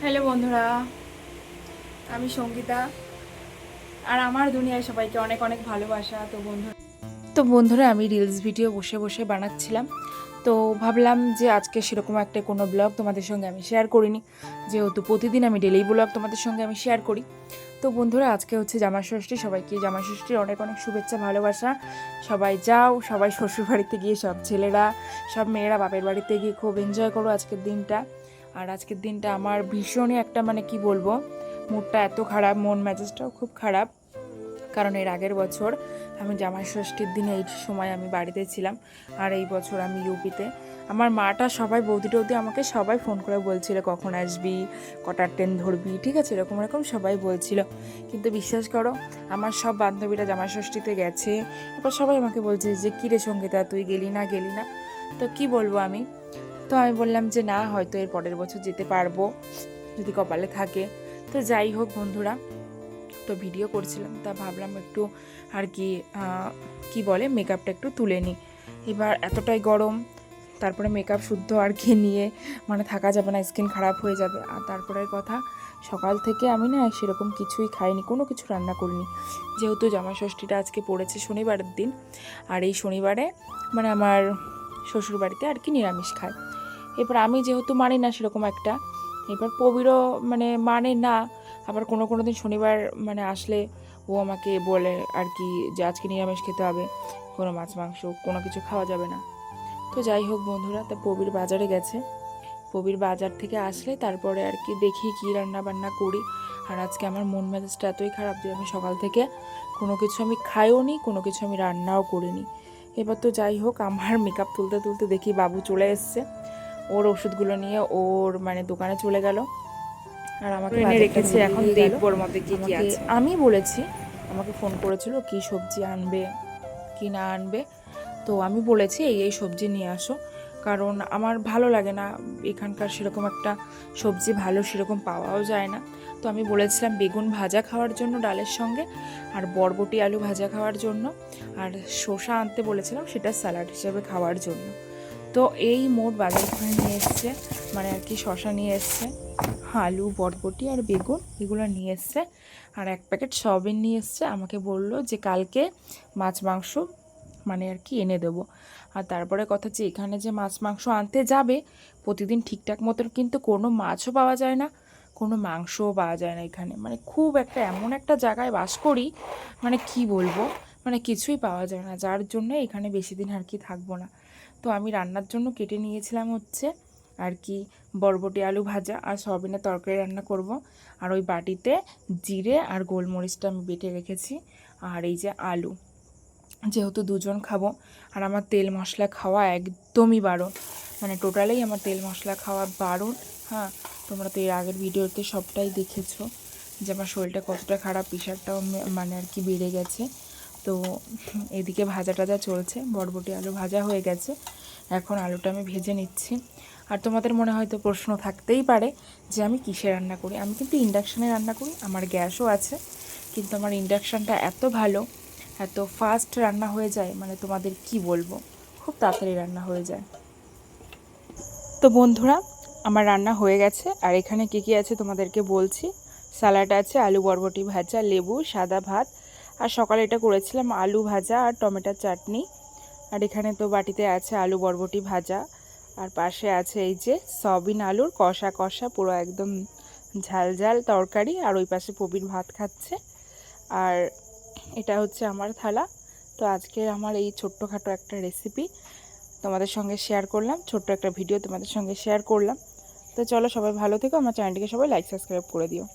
Hello বন্ধুরা, আমি সঙ্গীতা। আর আমার দুনিয়ায় সবাইকে অনেক অনেক ভালোবাসা। তো বন্ধুরা আমি রিলস ভিডিও বসে বসে বানাচ্ছিলাম। তো ভাবলাম যে আজকে সেরকম একটা কোনো ব্লগ তোমাদের সঙ্গে আমি শেয়ার করিনি, যেহেতু প্রতিদিন আমি ডেইলি ব্লগ তোমাদের সঙ্গে আমি শেয়ার করি। তো বন্ধুরা আজকে হচ্ছে জামাষষ্ঠী, সবাইকে জামাষষ্ঠীর অনেক অনেক শুভেচ্ছা ভালোবাসা। সবাই যাও, সবাই শ্বশুর বাড়িতে গিয়ে, সব ছেলেরা সব মেয়েরা বাপের বাড়িতে গিয়ে খুব এনজয় করো আজকের দিনটা। আর আজকের দিনটা আমার ভীষণই একটা কি বলবো, মুডটা এত খারাপ, মন মেজাজটাও খুব খারাপ। কারণ এর আগের বছর আমি জামাই ষষ্ঠীর দিনে এই সময় আমি বাড়িতে ছিলাম, আর এই বছর আমি ইউপিতে। আমার মাটা সবাই, বৌদি টৌদি আমাকে সবাই ফোন করে বলছিল কখন আসবি, কটার ট্রেন ধরবি, ঠিক আছে, এরকম এরকম সবাই বলছিল। কিন্তু বিশ্বাস করো, আমার সব বান্ধবীরা জামাই ষষ্ঠীতে গেছে। এবার সবাই আমাকে বলছে যে কিরে সঙ্গীতা তুই গেলি না গেলি না। তো কি বলবো আমি, তো আমি বললাম যে না, হয়তো এর পরের বছর যেতে পারবো যদি কপালে থাকে। তো যাই হোক বন্ধুরা, তো ভিডিও করছিলাম, তা ভাবলাম একটু আর কি কি বলে মেকআপটা একটু তুলে নিই। এবার এতটাই গরম, তারপরে মেকআপ শুদ্ধ আর কি নিয়ে থাকা যাবে না, স্কিন খারাপ হয়ে যাবে। আর তারপরের কথা, সকাল থেকে আমি না সেরকম কিছুই খাইনি, কোনো কিছু রান্না করিনি, যেহেতু জামাই ষষ্ঠীটা আজকে পড়েছে শনিবারের দিন। আর এই শনিবারে আমার শ্বশুরবাড়িতে আর কি নিরামিষ খায়। এবার আমি যেহেতু মানি না সেরকম একটা, এবার প্রবীরও মানে না। আবার কোনো কোনো দিন শনিবার আসলে ও আমাকে বলে আর কি যে আজকে নিরামিষ খেতে হবে, কোনো মাছ মাংস কোনো কিছু খাওয়া যাবে না। তো যাই হোক বন্ধুরা, তা প্রবীর বাজারে গেছে, প্রবীর বাজার থেকে আসলে তারপরে আর কি দেখি কি রান্না বান্না করি। আর আজকে আমার মন মেজাজটা এতই খারাপ যে আমি সকাল থেকে কোনো কিছু আমি খাইও নি, কোনো কিছু আমি রান্নাও করিনি। এবার তো যাই হোক, আমার মেকআপ তুলতে তুলতে দেখি বাবু চলে এসছে, ওর ওষুধগুলো নিয়ে ওর দোকানে চলে গেল। আর আমাকে এনে বাজারটা রেখেছি, ধরিয়ে এখন দিয়ে গেল। দেখবো ওর মধ্যে কি কি আমাকে আছে। আমি বলেছি, আমাকে ফোন করেছিল কি সবজি আনবে কি না আনবে। তো আমি বলেছি এই এই সবজি নিয়ে আসো, কারণ আমার ভালো লাগে না, এখানকার সেরকম একটা সবজি ভালো সেরকম পাওয়াও যায় না। তো আমি বলেছিলাম বেগুন ভাজা খাওয়ার জন্য ডালের সঙ্গে, আর বরবটি আলু ভাজা খাওয়ার জন্য, আর শসা আনতে বলেছিলাম সেটা স্যালাড হিসেবে খাওয়ার জন্য। তো এই মোট বাজার করে নিয়ে এসছে, আর কি শসা নিয়ে এসছে, আলু বরবটি আর বেগুন এগুলো নিয়ে এসছে, আর এক প্যাকেট সয়াবিন নিয়ে এসছে। আমাকে বললো যে কালকে মাছ মাংস আর কি এনে দেবো। আর তারপরে কথা যে এখানে যে মাছ মাংস আনতে যাবে প্রতিদিন ঠিকঠাক মতন কিন্তু কোনো মাছও পাওয়া যায় না, কোনো মাংসও পাওয়া যায় না এখানে। খুব একটা এমন একটা জায়গায় বাস করি, কি বলবো, কিছুই পাওয়া যায় না, যার জন্য এখানে বেশি দিন আর কি থাকবো না। তো আমি রান্নার জন্য কেটে নিয়েছিলাম হচ্ছে আর কি বরবটি আলু ভাজা আর সয়াবিনের তরকারি রান্না করব। আর ওই বাটিতে জিরে আর গোলমরিচটা আমি বেটে রেখেছি। আর এই যে আলু, যেহেতু দুজন খাবো, আর আমার তেল মশলা খাওয়া একদমই বারণ, টোটালেই আমার তেল মশলা খাওয়া বারণ। হ্যাঁ, তোমরা তো এর আগের ভিডিওতে সবটাই দেখেছো যে আমার শরীরটা কতটা খারাপ, প্রেশারটাও আর কি বেড়ে গেছে। তো এদিকে ভাজা টাজা চলছে, বরবটি আলু ভাজা হয়ে গেছে, এখন আলুটা আমি ভেজে নিচ্ছি। আর তোমাদের মনে হয়তো প্রশ্ন থাকতেই পারে যে আমি কিসে রান্না করি। আমি কিন্তু ইন্ডাকশানে রান্না করি, আমার গ্যাসও আছে, কিন্তু আমার ইন্ডাকশানটা এত ভালো, এত ফাস্ট রান্না হয়ে যায়, তোমাদের কি বলবো, খুব তাড়াতাড়ি রান্না হয়ে যায়। তো বন্ধুরা আমার রান্না হয়ে গেছে, আর এখানে কী কী আছে তোমাদেরকে বলছি। স্যালাড আছে, আলু বরবটি ভাজা, লেবু, সাদা ভাত, আর সকালে এটা করেছিলাম আলু ভাজা আর টমেটোর চাটনি। আর এখানে তো বাটিতে আছে আলু বরবটি ভাজা, আর পাশে আছে এই যে সয়াবিন আলুর কষা কষা পুরো একদম ঝাল ঝাল তরকারি, আর ওই পাশে প্রবীর ভাত খাচ্ছে। আর এটা হচ্ছে আমার থালা। তো আজকের আমার এই ছোট্টখাটো একটা রেসিপি তোমাদের সঙ্গে শেয়ার করলাম, ছোট্ট একটা ভিডিও তোমাদের সঙ্গে শেয়ার করলাম। তো চলো সবাই ভালো থেকো, আমার চ্যানেলটিকে সবাই লাইক সাবস্ক্রাইব করে দিও।